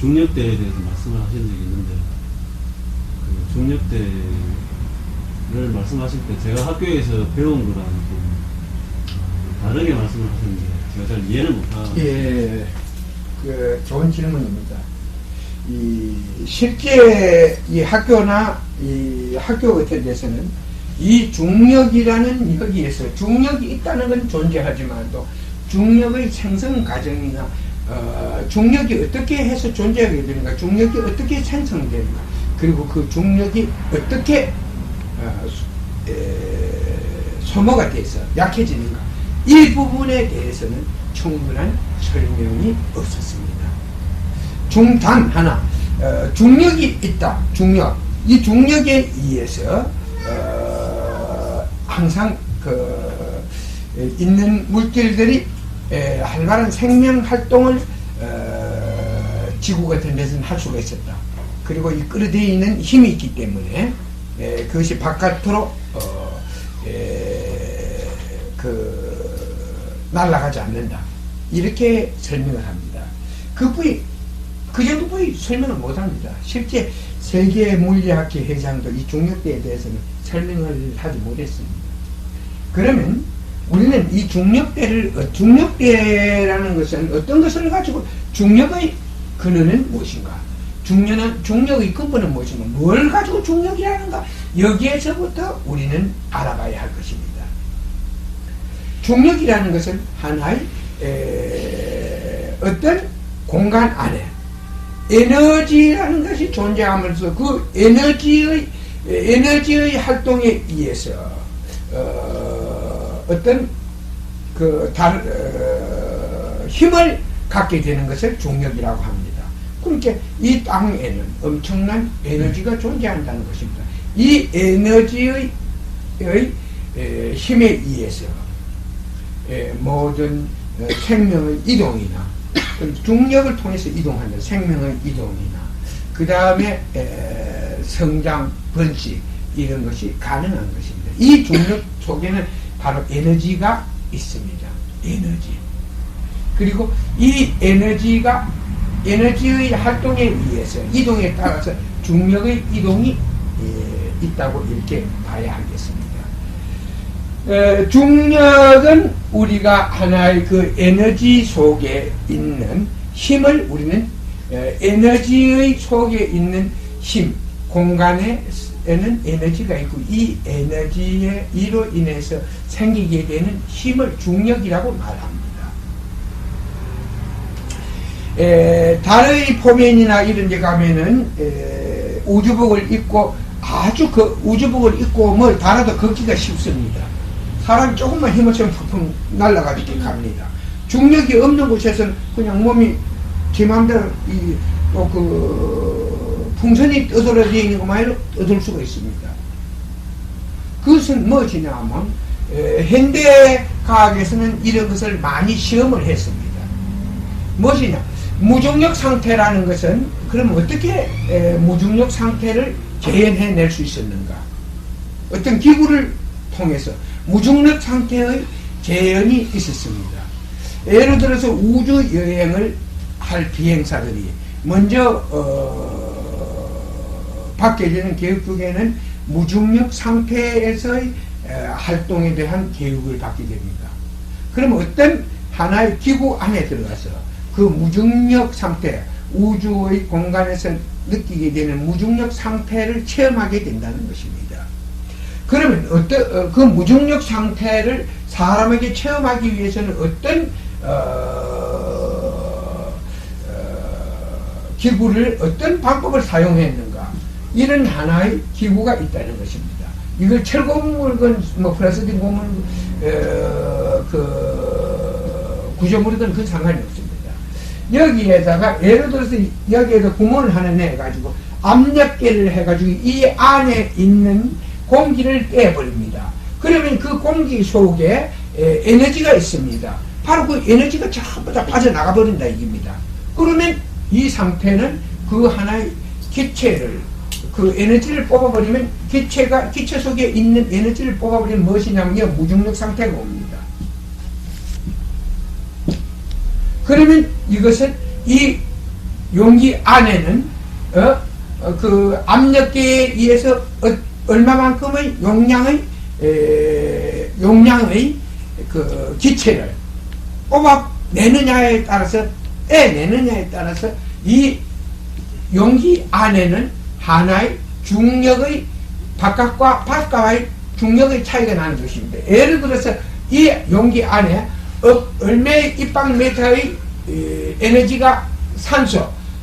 중력대에 대해서 말씀을 하신 적이 있는데, 그 중력대를 말씀하실 때 제가 학교에서 배운 거랑 좀 다르게 말씀을 하셨는데 제가 잘 이해를 못하고. 예, 그 좋은 질문입니다. 실제 이 학교나 이 학교 같은 데서는 이 중력이라는 여기에서 중력이 있다는 건 존재하지만도 중력의 생성 과정이나 중력이 어떻게 해서 존재하게 되는가, 중력이 어떻게 생성되는가, 그리고 그 중력이 어떻게 소모가 돼서 약해지는가, 이 부분에 대해서는 충분한 설명이 없었습니다. 단 하나, 중력이 있다. 중력. 이 중력에 의해서 항상 있는 물질들이 활발한 생명 활동을 지구 같은 데서는 할 수가 있었다. 그리고 이 끌어들여 있는 힘이 있기 때문에 그것이 바깥으로 날아가지 않는다. 이렇게 설명을 합니다. 그 정도 부위 설명을 못합니다. 실제 세계 물리학회 회장도 이 중력대에 대해서는 설명을 하지 못했습니다. 그러면 우리는 이 중력대라는 것은 어떤 것을 가지고, 중력의 근원은 무엇인가, 중력의 근본은 무엇인가, 뭘 가지고 중력이라는가, 여기에서부터 우리는 알아봐야 할 것입니다. 중력이라는 것은 하나의 어떤 공간 안에 에너지라는 것이 존재하면서 그 에너지의 활동에 의해서 어떤 힘을 갖게 되는 것을 중력이라고 합니다. 그러니까 이 땅에는 엄청난 에너지가 존재한다는 것입니다. 이 에너지의 힘에 의해서 모든 생명의 이동이나 중력을 통해서 이동하는 생명의 이동이나 그 다음에 성장, 번식, 이런 것이 가능한 것입니다. 이 중력 속에는 바로 에너지가 있습니다. 에너지. 그리고 이 에너지의 활동에 의해서 이동에 따라서 중력의 이동이 있다고 이렇게 봐야 하겠습니다. 중력은 우리가 하나의 그 에너지 속에 있는 힘을, 우리는 에너지의 속에 있는 힘, 공간에는 에너지가 있고 이 에너지에 이로 인해서 생기게 되는 힘을 중력이라고 말합니다. 달의 표면이나 이런 데 가면은 우주복을 입고, 아주 그 우주복을 입고 뭘 달아도 걷기가 쉽습니다. 사람이 조금만 힘을 쓰면 푹푹 날아가게 갑니다. 중력이 없는 곳에서는 그냥 몸이 제 마음대로 풍선이 떠돌아져 있는 것만으로 떠돌 수가 있습니다. 그것은 무엇이냐 하면 현대과학에서는 이런 것을 많이 시험을 했습니다. 무엇이냐, 무중력 상태라는 것은, 그럼 어떻게 무중력 상태를 재현해낼 수 있었는가, 어떤 기구를 통해서 무중력 상태의 재현이 있었습니다. 예를 들어서 우주 여행을 할 비행사들이 먼저 받게 되는 교육 중에는 무중력 상태에서의 활동에 대한 교육을 받게 됩니다. 그럼 어떤 하나의 기구 안에 들어가서 그 무중력 상태, 우주의 공간에서 느끼게 되는 무중력 상태를 체험하게 된다는 것입니다. 그러면 그 무중력 상태를 사람에게 체험하기 위해서는 어떤 기구를, 어떤 방법을 사용했는가, 이런 하나의 기구가 있다는 것입니다. 이걸 철거 물건, 플라스틱 고문, 구조물이든 그 상관이 없습니다. 여기에다가 예를 들어서 여기에다 구멍을 하나 내가지고 압력계를 해가지고 이 안에 있는 공기를 빼버립니다. 그러면 그 공기 속에 에너지가 있습니다. 바로 그 에너지가 전부 다 빠져나가 버린다 이깁니다. 그러면 이 상태는 그 하나의 기체를, 그 에너지를 뽑아버리면 기체 속에 있는 에너지를 뽑아버리면 무엇이냐면요, 무중력 상태가 옵니다. 그러면 이것은 이 용기 안에는 그 압력계에 의해서 얼마만큼의 용량의 그 기체를 뽑아내느냐에 따라서 빼내느냐에 따라서 이 용기 안에는 하나의 중력의 바깥과 바깥과의 중력의 차이가 나는 것입니다. 예를 들어서 이 용기 안에 얼마의 입방미터의 에너지가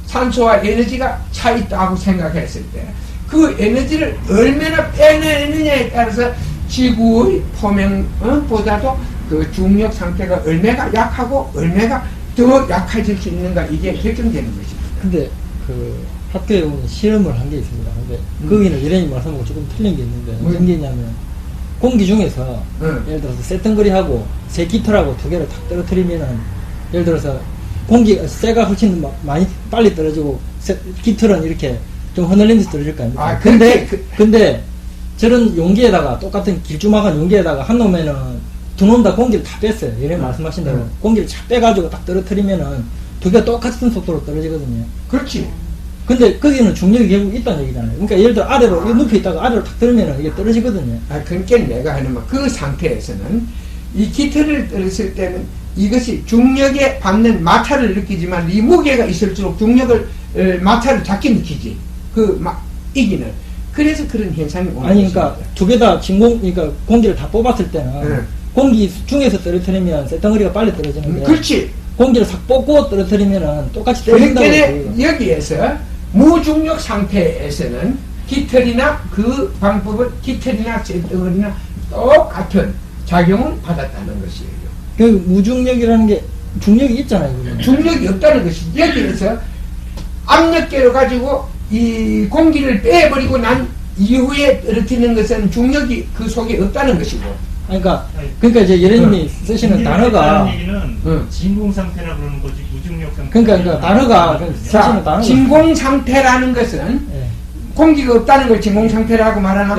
산소와 에너지가 차 있다고 생각했을 때 그 에너지를 얼마나 빼내느냐에 따라서 지구의 표면보다도 그 중력 상태가 얼마가 약하고 얼마가 더 약해질 수 있는가 이게 결정되는 것입니다. 근데 그 학교에 오면 실험을 한 게 있습니다. 근데 거기는 이런이 말씀하고 조금 틀린 게 있는데 어떤 게 있냐면 공기 중에서 예를 들어서 쇳덩거리하고 새 깃털하고 두 개를 탁 떨어뜨리면은 예를 들어서 공기가 쇠가 훨씬 많이 빨리 떨어지고 깃털은 이렇게 좀 흔들리면서 떨어질 거 아닙니까? 근데 저런 용기에다가 똑같은 길쭉막한 용기에다가 한 놈에는 두 놈 다 공기를 다 뺐어요. 예를 말씀하신 대로 공기를 착 빼가지고 딱 떨어뜨리면은 두 개가 똑같은 속도로 떨어지거든요. 그렇지. 근데 거기는 중력이 결국 있다는 얘기잖아요. 그러니까 예를 들어 아래로 이거 눕혀 있다가 아래로 탁 들으면은 이게 떨어지거든요. 그러니까 내가 하는 말, 그 상태에서는 이 깃털을 떨었을 때는 이것이 중력에 받는 마찰을 느끼지만 이 무게가 있을수록 중력을 마찰을 작게 느끼지. 이기는. 그래서 그런 현상이 오는 아니 그러니까 두 개 다 그러니까 공기를 다 뽑았을 때는 공기 중에서 떨어뜨리면 쇳덩어리가 빨리 떨어지는데 그렇지. 공기를 싹 뽑고 떨어뜨리면은 똑같이 떨어진다고. 그러니까 여기에서 무중력 상태에서는 깃털이나 그 방법은 깃털이나 쇳덩어리나 똑같은 작용을 받았다는 것이에요. 그 무중력이라는 게 중력이 있잖아요. 그러면. 중력이 없다는 것이 여기에서 압력계를 가지고 이 공기를 빼버리고 난 이후에 떨어뜨리는 것은 중력이 그 속에 없다는 것이고. 그러니까 이제 예레님이 쓰시는 단어가 얘기는 진공 상태라 그러는 거지 무중력 상태. 그러니까 단어가 쓰시는 단어가 진공 상태라는 것은 공기가 없다는 걸 진공 상태라고 말하나?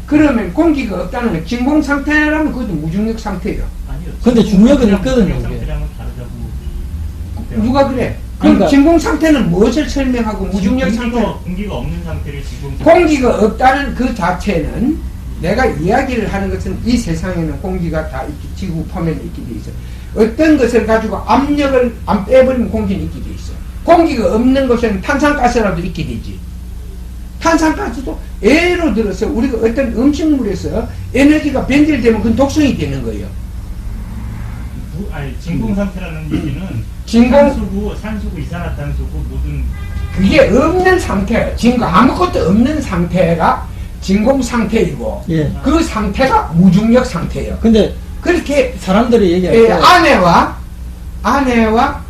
그러면 공기가 없다는 건 진공 상태라면 그것도 무중력 상태예요. 아니요. 근데 중력은 있거든요. 상태랑은 다르다고. 누가 그래? 그러니까 진공 상태는 무엇을 설명하고 무중력 상태? 공기가 없는 상태를 진공 상태. 공기가 없다는 그 자체는 내가 이야기를 하는 것은 이 세상에는 공기가 다 있기, 지구 표면에 있게 돼 있어. 어떤 것을 가지고 압력을 안 빼버리면 공기는 있게 돼 있어. 공기가 없는 것은 탄산가스라도 있게 되지. 탄산가스도 예로 들어서 우리가 어떤 음식물에서 에너지가 변질되면 그건 독성이 되는 거예요. 진공 상태라는 얘기는 산소고 이산화탄소고 모든 그게 없는 상태, 아무것도 없는 상태가 진공 상태이고 그 상태가 무중력 상태예요. 근데 그렇게 사람들이 얘기할 때 아내와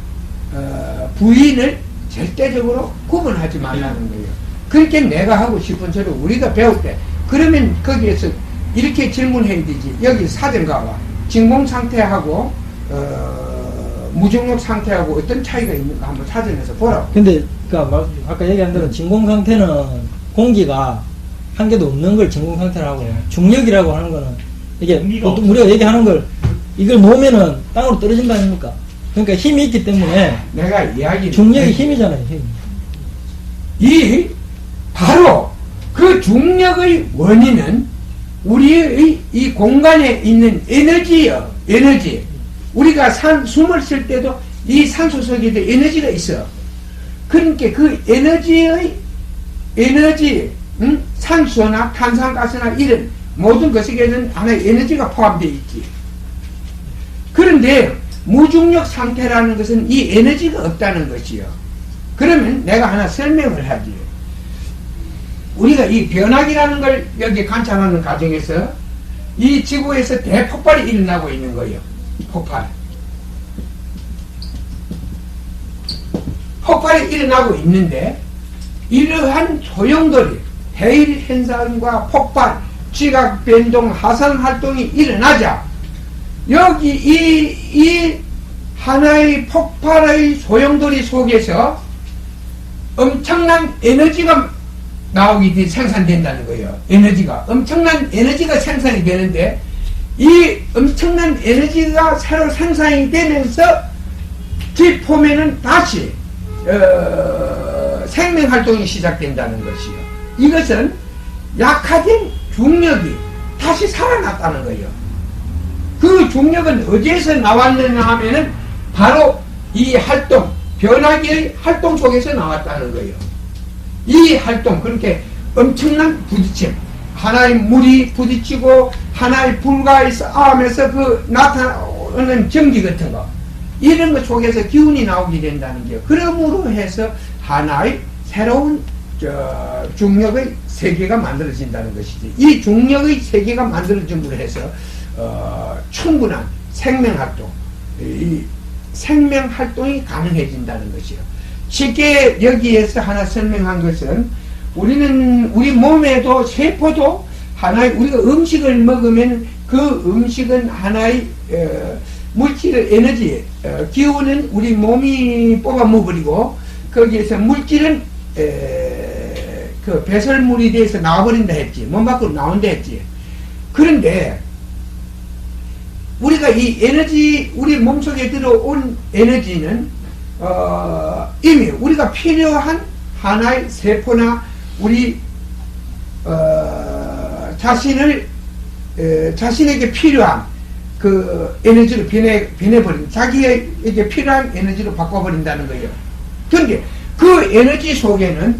부인을 절대적으로 구분하지 말라는 거예요. 그렇게 내가 하고 싶은 소리 우리가 배울 때 그러면 거기에서 이렇게 질문해야 되지. 여기 사전 가봐. 진공 상태하고 무중력 상태하고 어떤 차이가 있는가 한번 사전에서 보라고. 근데 그러니까 아까 얘기한 대로 진공 상태는 공기가 한 개도 없는 걸 진공 상태라고, 중력이라고 하는 거는 이게 보통 우리가 얘기하는 걸 이걸 놓으면은 땅으로 떨어진다 아닙니까? 그러니까 힘이 있기 때문에 내가 이야기 중력이 힘이잖아요. 힘. 바로 그 중력의 원인은 우리의 이 공간에 있는 에너지예요. 에너지. 우리가 숨을 쉴 때도 이 산소 속에도 에너지가 있어. 그러니까 그 에너지, 산소나 탄산가스나 이런 모든 것에는 하나의 에너지가 포함되어 있지. 그런데 무중력 상태라는 것은 이 에너지가 없다는 것이요. 그러면 내가 하나 설명을 하지. 우리가 이 변화기라는 걸 여기 관찰하는 과정에서 이 지구에서 대폭발이 일어나고 있는 거예요. 폭발이 일어나고 있는데 이러한 소용돌이, 해일 현상과 폭발, 지각 변동, 하산 활동이 일어나자 여기 이 하나의 폭발의 소용돌이 속에서 엄청난 에너지가 생산된다는 거예요. 엄청난 에너지가 생산이 되는데 이 엄청난 에너지가 새로 생산이 되면서 뒷 표면은 다시 생명활동이 시작된다는 것이요. 이것은 약화된 중력이 다시 살아났다는 거예요. 그 중력은 어디에서 나왔느냐 하면은 바로 이 활동, 변화기의 활동 속에서 나왔다는 거예요. 이 활동, 그렇게 엄청난 부딪힘, 하나의 물이 부딪히고 하나의 불과 싸움에서 그 나타나는 전기 같은 거, 이런 것 속에서 기운이 나오게 된다는 게, 그러므로 해서 하나의 새로운 중력의 세계가 만들어진다는 것이지. 이 중력의 세계가 만들어짐으로 해서 충분한 생명활동, 이 생명활동이 가능해진다는 것이요. 쉽게 여기에서 하나 설명한 것은, 우리 몸에도 세포도 하나의, 우리가 음식을 먹으면 그 음식은 하나의 물질, 에너지, 기운은 우리 몸이 뽑아 먹어버리고, 거기에서 물질은 그 배설물이 돼서 나와버린다 했지. 몸 밖으로 나온다 했지. 그런데 우리가 이 에너지, 우리 몸속에 들어온 에너지는 이미 우리가 필요한 하나의 세포나 우리 자신에게 필요한 그 에너지로 변해버린, 자기에게 필요한 에너지로 바꿔버린다는 거예요. 그런데 그 에너지 속에는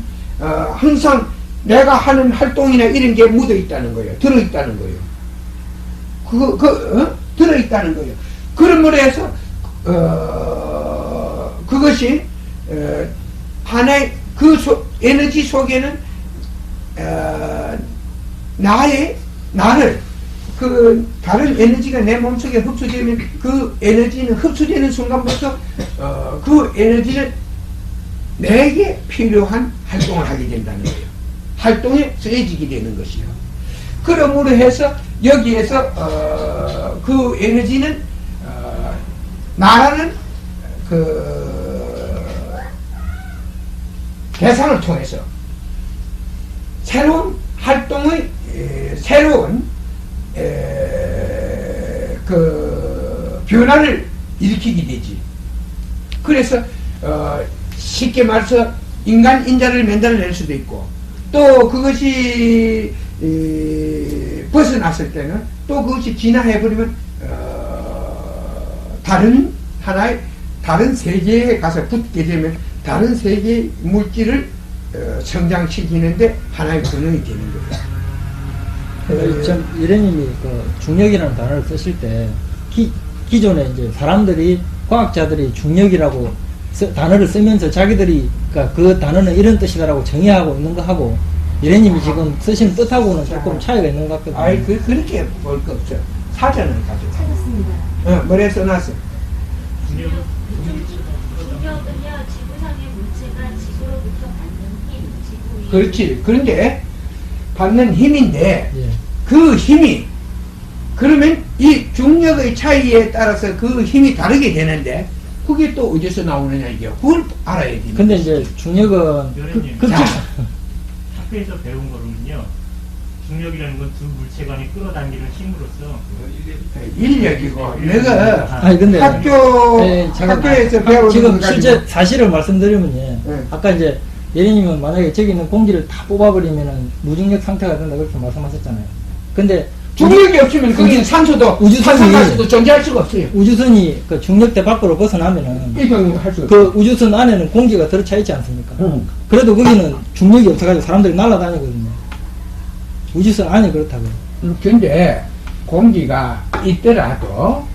항상 내가 하는 활동이나 이런 게 묻어 있다는 거예요. 들어 있다는 거예요. 들어 있다는 거예요. 그러므로 해서 그것이 하나의 그 에너지 속에는 나를 그 다른 에너지가 내 몸속에 흡수되면 그 에너지는 흡수되는 순간부터 그 에너지는 내게 필요한 활동을 하게 된다는 거예요. 활동에 쓰여지게 되는 것이요. 그러므로 해서 여기에서 그 에너지는 나라는 그 계산을 통해서 새로운 활동의 새로운 그 변화를 일으키게 되지. 그래서 쉽게 말해서 인간 인자를 만들어낼 수도 있고, 또 그것이 벗어났을 때는 또 그것이 진화해버리면 다른 하나의 다른 세계에 가서 붙게 되면 다른 세계의 물질을 성장시키는데 하나의 근원이 되는 거예요. 전 이래님이 그 중력이라는 단어를 쓰실 때 기존에 이제 사람들이, 과학자들이 중력이라고 단어를 쓰면서 자기들이 그러니까 그 단어는 이런 뜻이다라고 정의하고 있는 거 하고 이래님이 지금 쓰신 뜻하고는 조금 차이가 있는 것 같거든요. 아이, 그렇게 볼 거 없죠. 사전을 가지고. 찾았습니다. 머리에 써놨어. 중력은 중력은요, 지구상의 물체가 지구로부터 받는 힘, 지구의 그렇지. 그런데 받는 힘인데 예. 그 힘이, 그러면 이 중력의 차이에 따라서 그 힘이 다르게 되는데 그게 또 어디서 나오느냐, 이게 그걸 알아야 돼. 근데 이제 중력은 묘련님, 그 학교에서 배운 거로는요, 중력이라는 건 두 물체 간에 끌어당기는 힘으로써 인력이고, 내가 아니 근데 학교에서 배우는 지금 거 실제 가지고. 사실을 말씀드리면 예. 네. 아까 이제 예린님은 만약에 저기 있는 공기를 다 뽑아버리면은 무중력 상태가 된다 그렇게 말씀하셨잖아요. 근데 중력이 없으면 거기는 산소도 우주선이- 산소가스도 존재할 수가 없어요. 우주선이 그 중력대 밖으로 벗어나면은 이건 할 수가 그 우주선 안에는 공기가 들어차 있지 않습니까? 그래도 거기는 중력이 없어가지고 사람들이 날아다니거든요. 우주선 안이 그렇다고요. 근데 공기가 있더라도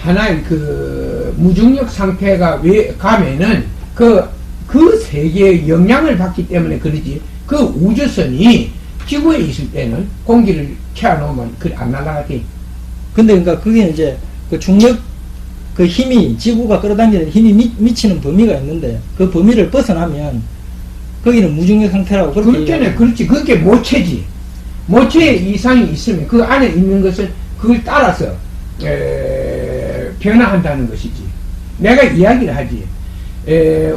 하나의 그 무중력 상태가 왜 가면은 그 세계의 영향을 받기 때문에 그러지. 그 우주선이 지구에 있을 때는 공기를 채워놓으면 그래 안 날아가지. 근데 그러니까 그게 이제 그 중력 그 힘이 지구가 끌어당기는 힘이 미치는 범위가 있는데 그 범위를 벗어나면 거기는 무중력 상태라고 그렇게 그렇게는 얘기하는 그렇지. 그게 모체지. 모체 이상이 있으면 그 안에 있는 것은 그걸 따라서 변화한다는 것이지. 내가 이야기를 하지.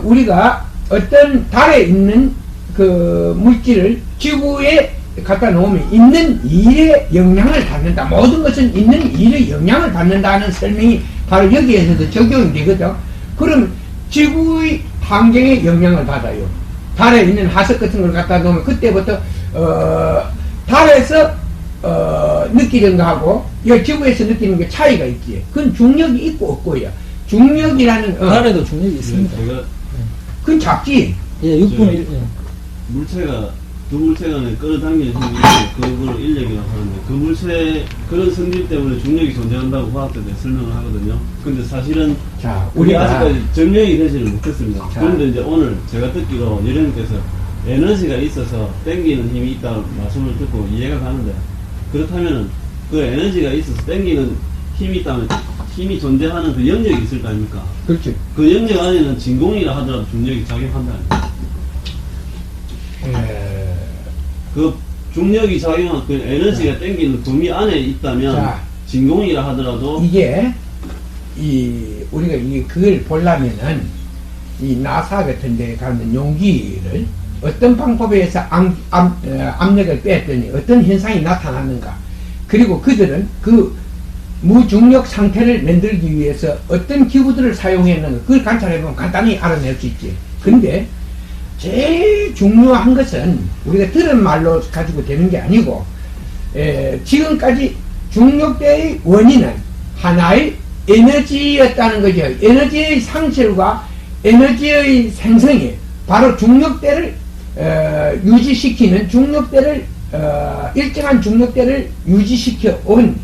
우리가 어떤 달에 있는 그 물질을 지구에 갖다 놓으면 있는 일에 영향을 받는다. 모든 것은 있는 일에 영향을 받는다는 설명이 바로 여기에서도 적용이 되거든. 그럼 지구의 환경에 영향을 받아요. 달에 있는 화석 같은 걸 갖다 놓으면 그때부터 달에서 느끼는 거하고 이 지구에서 느끼는 게 차이가 있지. 그건 중력이 있고 없고요. 중력이라는 달에도 중력이 있습니다. 제가 그건 작지. 예, 6분의 1. 예. 물체가 두 물체 간에 끌어당기는 힘이 있고 그걸 인력이라고 하는데 그 물체 그런 성질 때문에 중력이 존재한다고 과학자들이 설명을 하거든요. 근데 사실은 자, 우리 우리가 아직까지 증명이 되지를 못했습니다. 자. 그런데 이제 오늘 제가 듣기로 여령님께서 에너지가 있어서 땡기는 힘이 있다는 말씀을 듣고 이해가 가는데 그렇다면은 그 에너지가 있어서 땡기는 힘이 있다면 힘이 존재하는 그 영역이 있을 거 아닙니까? 그렇지. 그 영역 안에는 진공이라 하더라도 중력이 작용한다. 그 중력이 작용한 그 에너지가 땡기는 범위 안에 있다면 자. 진공이라 하더라도 이게 우리가 그걸 보려면은 이 나사 같은 데 가는 용기를 어떤 방법에 의해서 압력을 뺐더니 어떤 현상이 나타났는가, 그리고 그들은 그 무중력 상태를 만들기 위해서 어떤 기구들을 사용했는가, 그걸 관찰해보면 간단히 알아낼 수 있지. 근데 제일 중요한 것은 우리가 들은 말로 가지고 되는 게 아니고, 지금까지 중력대의 원인은 하나의 에너지였다는 거죠. 에너지의 상실과 에너지의 생성이 바로 중력대를 유지시키는 일정한 중력대를 유지시켜 온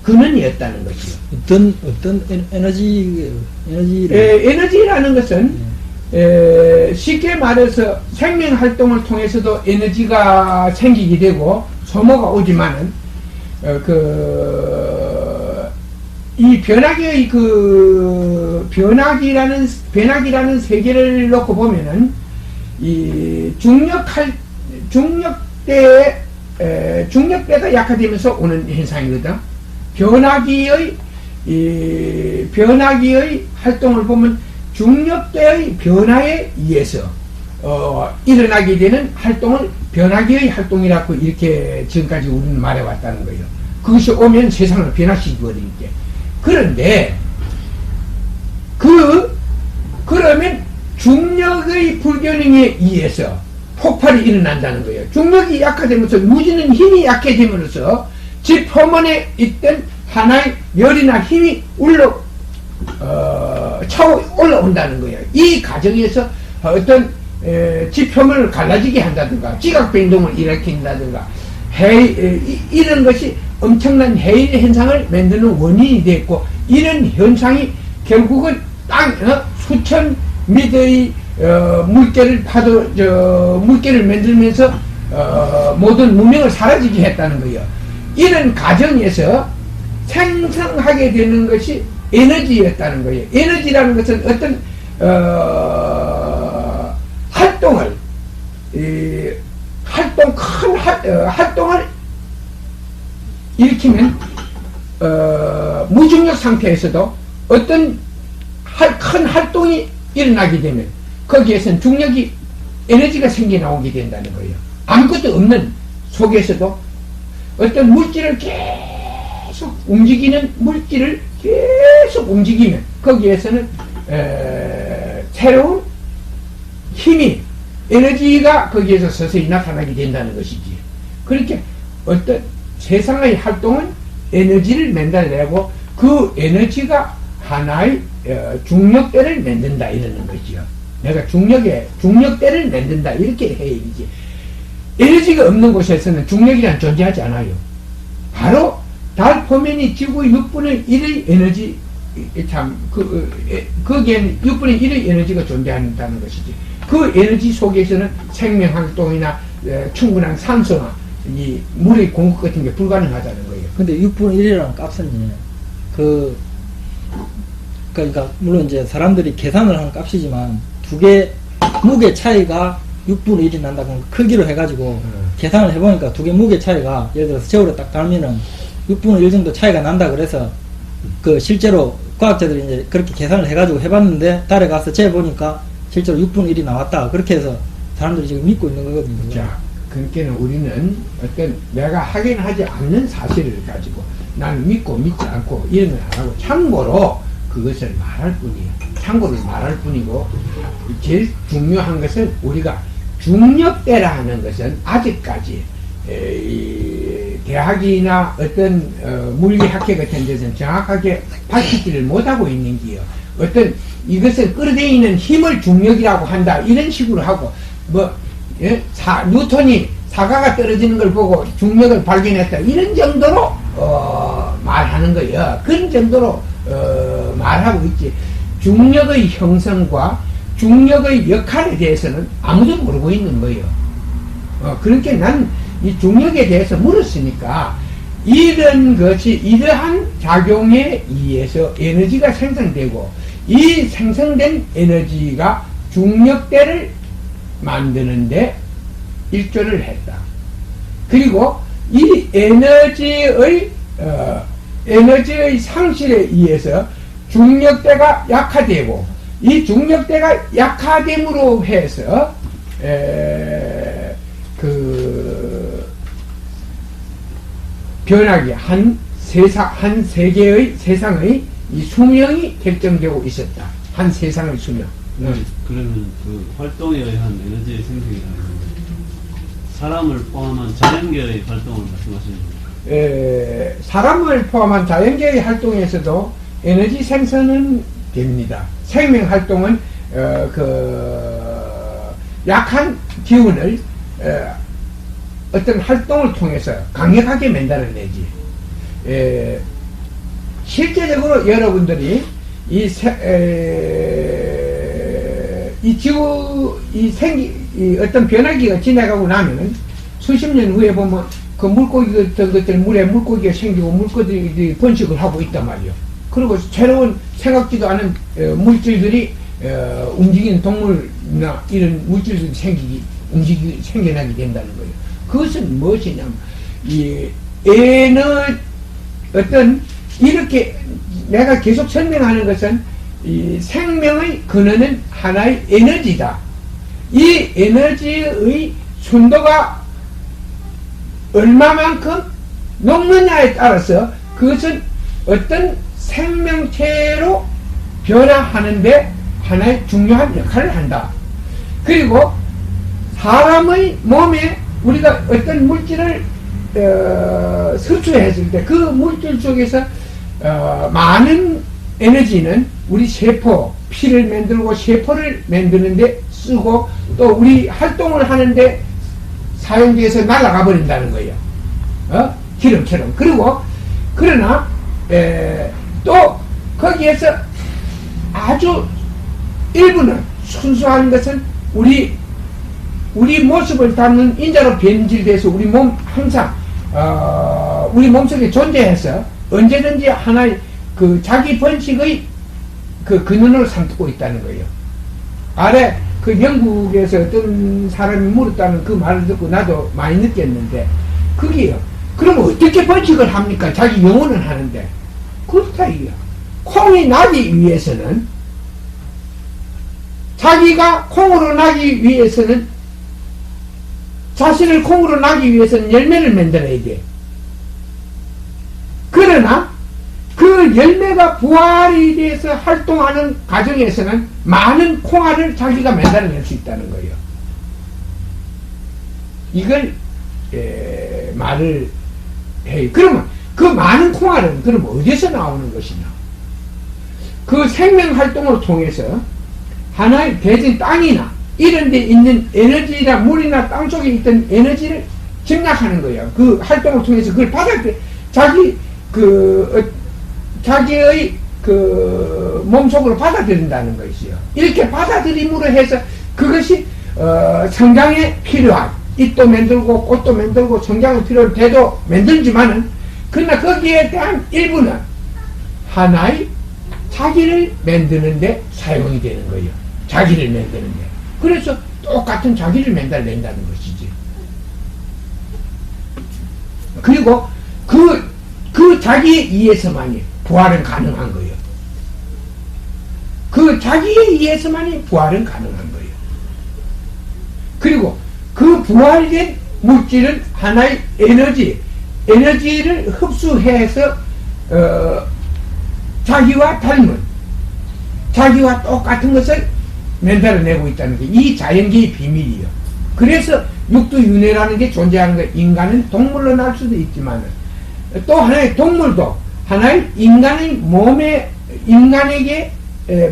근원이었다는 것이요. 어떤 에너지를. 에너지라는 것은 쉽게 말해서 생명활동을 통해서도 에너지가 생기게 되고 소모가 오지만은 이 변화기의 변화기라는 세계를 놓고 보면은 이 중력대가 약화되면서 오는 현상이거든. 변화기의 활동을 보면 중력대의 변화에 의해서 일어나게 되는 활동을 변화기의 활동이라고 이렇게 지금까지 우리는 말해왔다는 거예요. 그것이 오면 세상을 변화시키거든요. 그런데 그러면 중력의 불균형에 의해서 폭발이 일어난다는 거예요. 중력이 약화되면서 누지는 힘이 약해지면서 집 표면에 있던 하나의 열이나 힘이 차고 올라온다는 거예요. 이 과정에서 어떤 집 표면을 갈라지게 한다든가 지각 변동을 일으킨다든가 이런 것이 엄청난 해일 현상을 만드는 원인이 됐고, 이런 현상이 결국은 수천 미터의 물결을 만들면서 모든 문명을 사라지게 했다는 거예요. 이런 과정에서 생성하게 되는 것이 에너지였다는 거예요. 에너지라는 것은 어떤 활동을 일으키면 무중력 상태에서도 어떤 큰 활동이 일어나게 되면 거기에선 중력이 에너지가 생겨 나오게 된다는 거예요. 아무것도 없는 속에서도 어떤 물질을 계속 움직이는 물질을 계속 움직이면 거기에서는 새로운 힘이 에너지가 거기에서 서서히 나타나게 된다는 것이지. 그렇게 어떤 세상의 활동은 에너지를 만들어내고 그 에너지가 하나의 중력대를 만든다 이러는 거지요. 내가 중력대를 만든다 이렇게 해 얘기지. 에너지가 없는 곳에서는 중력이란 존재하지 않아요. 바로 달 표면이 지구의 6분의 1의 에너지, 거기에는 6분의 1의 에너지가 존재한다는 것이지. 그 에너지 속에서는 생명활동이나 충분한 산소나 이 물의 공급 같은 게 불가능하다는 거예요. 근데 6분의 1이라는 값은 그러니까 물론 이제 사람들이 계산을 하는 값이지만 두 개 무게 차이가 6분의 1이 난다. 그럼 크기로 해가지고 계산을 해보니까 두 개 무게 차이가 예를 들어서 저울에 딱 달면은 6분의 1 정도 차이가 난다. 그래서 그 실제로 과학자들이 이제 그렇게 계산을 해가지고 해봤는데 달에 가서 재보니까 실제로 6분의 1이 나왔다. 그렇게 해서 사람들이 지금 믿고 있는 거거든요. 자, 그러니까 우리는 어떤 내가 확인하지 않는 사실을 가지고 나는 믿고 믿지 않고 이런 걸 안 하고 참고로 그것을 말할 뿐이에요. 참고를 말할 뿐이고 제일 중요한 것은 우리가 중력대라 하는 것은 아직까지 이 대학이나 어떤 물리학회 같은 데서는 정확하게 밝히지를 못하고 있는 게요. 어떤 이것을 끌어들이는 힘을 중력이라고 한다 이런 식으로 하고 뉴턴이 사과가 떨어지는 걸 보고 중력을 발견했다 이런 정도로 말하는 거예요. 그런 정도로 말하고 있지. 중력의 형성과 중력의 역할에 대해서는 아무도 모르고 있는 거예요. 그렇게 난 이 중력에 대해서 물었으니까 이런 것이 이러한 작용에 의해서 에너지가 생성되고 이 생성된 에너지가 중력대를 만드는데 일조를 했다. 그리고 이 에너지의 상실에 의해서 중력대가 약화되고 이 중력대가 약화됨으로 해서 변하기 한 세계의 세상의 이 수명이 결정되고 있었다. 한 세상의 수명. 그러면 그 활동에 의한 에너지의 생성이라는 건 사람을 포함한 자연계의 활동을 말씀하시는 겁니까? 사람을 포함한 자연계의 활동에서도 에너지 생성은 됩니다. 생명 활동은 약한 기운을 어떤 활동을 통해서 강력하게 만들어내지. 실제적으로 여러분들이 이 어떤 변화기가 지나가고 나면은 수십 년 후에 보면 그 물고기 같은 것들 물에 물고기가 생기고 물고기들이 번식을 하고 있단 말이에요. 그리고 새로운 생각지도 않은 물질들이 움직이는 동물이나 이런 물질들이 생겨나게 된다는 거예요. 그것은 무엇이냐면 어떤 이렇게 내가 계속 설명하는 것은 이 생명의 근원은 하나의 에너지다. 이 에너지의 순도가 얼마만큼 녹느냐에 따라서 그것은 어떤 생명체로 변화하는데 하나의 중요한 역할을 한다. 그리고 사람의 몸에 우리가 어떤 물질을 섭취했을 때 그 물질 속에서 많은 에너지는 우리 세포, 피를 만들고 세포를 만드는데 쓰고 또 우리 활동을 하는데 사용돼서 날아가 버린다는 거예요. 기름처럼. 그러나 또 거기에서 아주 일부는 순수한 것은 우리 모습을 담는 인자로 변질돼서 우리 몸 항상 우리 몸속에 존재해서 언제든지 하나의 그 자기 번식의 그 근원으로 삼고 있다는 거예요. 아래 그 영국에서 어떤 사람이 물었다는 그 말을 듣고 나도 많이 느꼈는데 그게요. 그러면 어떻게 번식을 합니까? 자기 영혼은 하는데 그렇다 이거야. 콩이 나기 위해서는 자기가 콩으로 나기 위해서는 자신을 콩으로 나기 위해서는 열매를 만들어야 돼. 그러나 그 열매가 부활이 돼서 활동하는 과정에서는 많은 콩알을 자기가 만들어낼 수 있다는 거예요. 이걸 말을 해요. 그러면 그 많은 콩알은 그럼 어디서 나오는 것이냐? 그 생명 활동을 통해서 하나의 대진 땅이나 이런 데 있는 에너지나 물이나 땅 속에 있던 에너지를 증략하는 거예요. 그 활동을 통해서 그걸 받아들여 자기의 그 몸속으로 받아들인다는 것이요. 이렇게 받아들임으로 해서 그것이 성장에 필요한 잎도 만들고 꽃도 만들고 성장에 필요한 대도 만들지만은 그러나 거기에 대한 일부는 하나의 자기를 만드는데 사용이 되는 거예요. 자기를 만드는데. 그래서 똑같은 자기를 만들어낸다는 것이지. 그리고 그 자기에 의해서만이 부활은 가능한 거예요. 그 자기에 의해서만이 부활은 가능한 거예요. 그리고 그 부활된 물질은 하나의 에너지를 흡수해서 자기와 닮은, 자기와 똑같은 것을 만들어내고 있다는 게 이 자연계의 비밀이에요. 그래서 육두윤회라는 게 존재하는 거예요. 인간은 동물로 날 수도 있지만 또 하나의 동물도 하나의 인간의 몸에 인간에게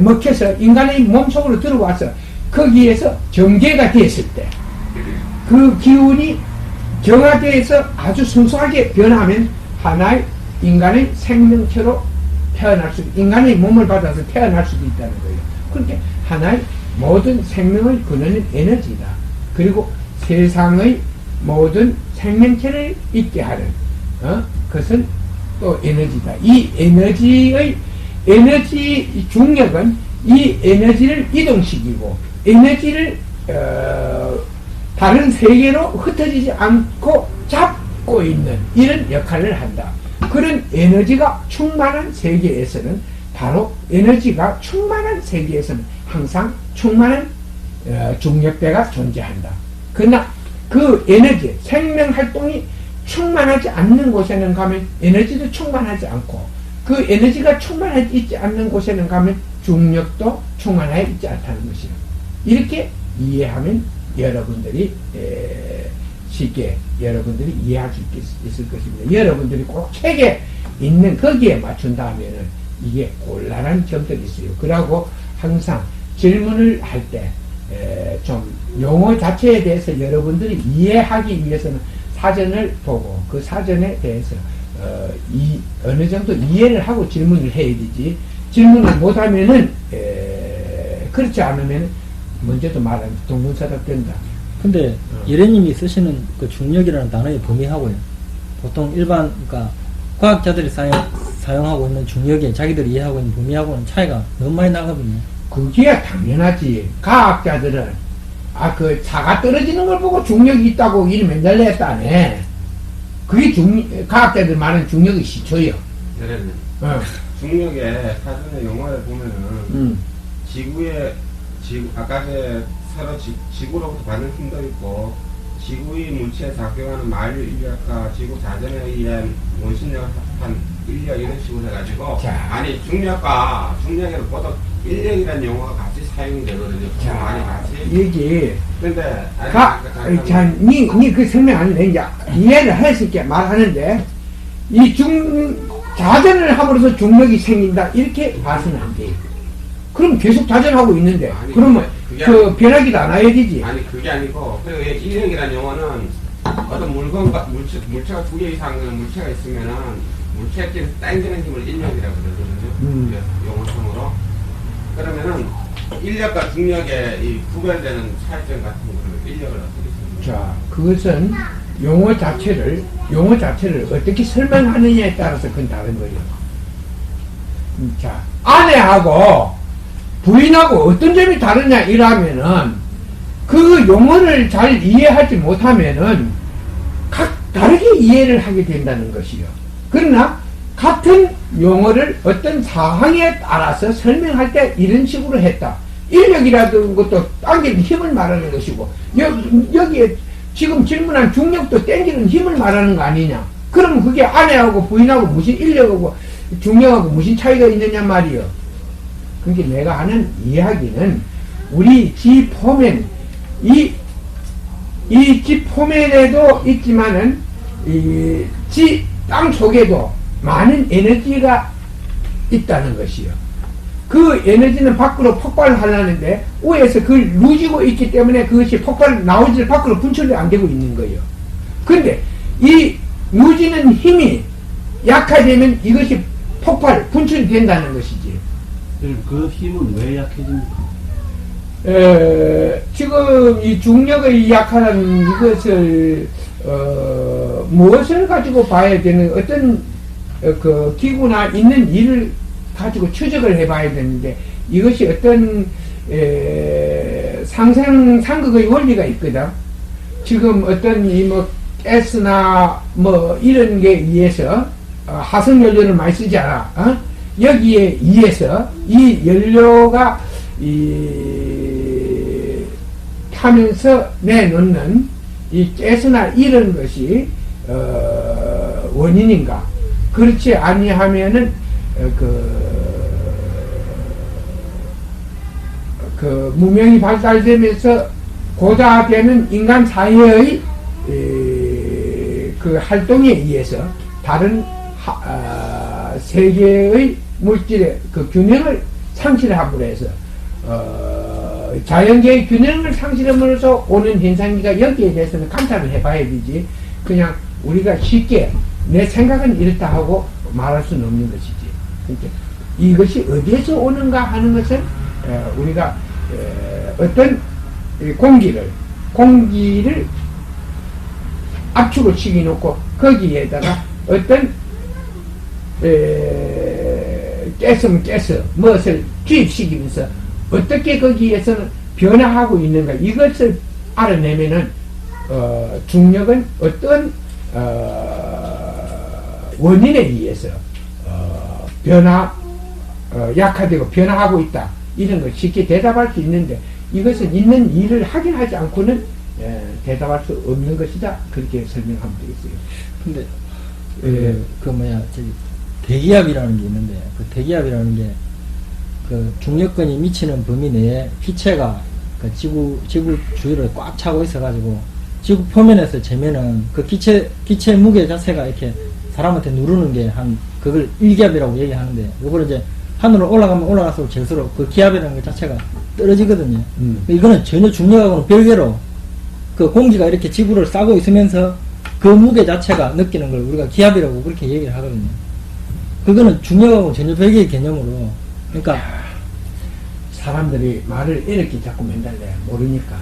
먹혀서 인간의 몸속으로 들어와서 거기에서 정제가 됐을 때 그 기운이 정화되어서 아주 순수하게 변하면 하나의 인간의 생명체로 태어날 수, 인간의 몸을 받아서 태어날 수도 있다는 거예요. 그렇게 하나의 모든 생명의 근원은 에너지다. 그리고 세상의 모든 생명체를 있게 하는 그것은 또 에너지다. 이 에너지의 에너지 중력은 이 에너지를 이동시키고 에너지를 다른 세계로 흩어지지 않고 잡고 있는 이런 역할을 한다. 그런 에너지가 충만한 세계에서는 바로 에너지가 충만한 세계에서는 항상 충만한 중력대가 존재한다. 그러나 그 에너지, 생명활동이 충만하지 않는 곳에는 가면 에너지도 충만하지 않고 그 에너지가 충만하지 있지 않는 곳에는 가면 중력도 충만하지 있지 않다는 것이요. 이렇게 이해하면 여러분들이 쉽게 여러분들이 이해할 수 있을 것입니다. 여러분들이 꼭 책에 있는 거기에 맞춘다면은 이게 곤란한 점들이 있어요. 그러고 항상 질문을 할 때 좀 용어 자체에 대해서 여러분들이 이해하기 위해서는 사전을 보고 그 사전에 대해서 어느 정도 이해를 하고 질문을 해야 되지, 질문을 못하면은 그렇지 않으면 먼저도 말한 동문서답 된다. 근데 예레님이 쓰시는 그 중력이라는 단어의 범위하고요, 보통 일반 그러니까 과학자들이 사용하고 있는 중력에 자기들이 이해하고 있는 범위하고는 차이가 너무 많이 나거든요. 그게 당연하지. 과학자들은 그 차가 떨어지는 걸 보고 중력이 있다고 일 맨날 냈다네. 그게 과학자들 말하는 중력의 시초요. 예레님, 중력의 사전의 용어를 보면은 아까 서로 지구로부터 받는 힘도 있고 지구의 물체에 작용하는 마일 인력과 지구 자전에 의한 원심력을 합한 인력 이런 식으로 해가지고 아니 중력을 보다 인력이라는 용어가 같이 사용이 되거든요. 많이 같이. 이게 근데 니 그 설명 안 해. 이제 이해를 할 수 있게 말하는데 이 자전을 함으로써 중력이 생긴다 이렇게 봐서는 안 돼. 그럼 계속 자전하고 있는데 아니, 그러면 그 변하기도 안 해야 되지. 아니 그게 아니고 그리고 인력이라는 용어는 어떤 물건과 물체가 두 개 이상의 물체가 있으면은 물체끼리 당기는 힘을 인력이라고 그러거든요. 용어상으로. 그러면은 인력과 중력의 이 구별되는 차이점 같은 거를 인력을 어떻게 쓰는 자, 그것은 용어 자체를 어떻게 설명하느냐에 따라서 그건 다른 거예요. 자, 아내하고 부인하고 어떤 점이 다르냐 이러면은 그 용어를 잘 이해하지 못하면은 각 다르게 이해를 하게 된다는 것이요. 그러나 같은 용어를 어떤 사항에 따라서 설명할 때 이런 식으로 했다. 인력이라는 것도 당기는 힘을 말하는 것이고 여기에 지금 질문한 중력도 당기는 힘을 말하는 거 아니냐. 그럼 그게 아내하고 부인하고 무슨 인력하고 중력하고 무슨 차이가 있느냐 말이요. 그러니까 내가 하는 이야기는 우리 지포맨 이 지포맨에도 있지만은 이 땅 속에도 많은 에너지가 있다는 것이요. 그 에너지는 밖으로 폭발하려는데 위에서 그걸 누지고 있기 때문에 그것이 나오지 밖으로 분출이 안 되고 있는 거예요. 근데 이 누지는 힘이 약화되면 이것이 분출이 된다는 것이지. 그 힘은 왜 약해집니까? 지금 이 중력의 약화라는 이것을 무엇을 가지고 봐야 되는 어떤 그 기구나 있는 일을 가지고 추적을 해봐야 되는데 이것이 어떤 상극의 원리가 있거든. 지금 어떤 가스나 이런 게 의해서 화석연료를 많이 쓰잖아. 여기에 의해서 이 연료가 타면서 내놓는 이 가스나 이런 것이 원인인가? 그렇지 아니하면은 그 문명이 발달되면서 고다되는 인간 사회의 그 활동에 의해서 다른 세계의 물질의 그 균형을 상실함으로 해서 자연계의 균형을 상실함으로써 오는 현상이니까 여기에 대해서는 감찰을 해봐야 되지. 그냥 우리가 쉽게 내 생각은 이렇다 하고 말할 수는 없는 것이지. 그러니까 이것이 어디에서 오는가 하는 것은 우리가 어떤 공기를 압축을 시켜놓고 거기에다가 어떤 가스 무엇을 주입시키면서 어떻게 거기에서는 변화하고 있는가 이것을 알아내면은 중력은 어떤 원인에 의해서 약화되고 변화하고 있다 이런 걸 쉽게 대답할 수 있는데 이것은 있는 일을 확인하지 않고는 대답할 수 없는 것이다 그렇게 설명하면 되겠어요. 근데 저기 대기압이라는 게 있는데 그 대기압이라는 게 그 중력권이 미치는 범위 내에 기체가 그 지구 주위를 꽉 차고 있어가지고 지구 표면에서 재면은 그 기체 무게 자체가 이렇게 사람한테 누르는 게 그걸 일기압이라고 얘기하는데 요걸 이제 하늘로 올라가면 올라갈수록 질수록 그 기압이라는 것 자체가 떨어지거든요. 이거는 전혀 중력하고는 별개로 그 공기가 이렇게 지구를 싸고 있으면서 그 무게 자체가 느끼는 걸 우리가 기압이라고 그렇게 얘기를 하거든요. 그거는 중력하고 전혀 별개의 개념으로 그러니까 사람들이 말을 이렇게 자꾸 맨달래 모르니까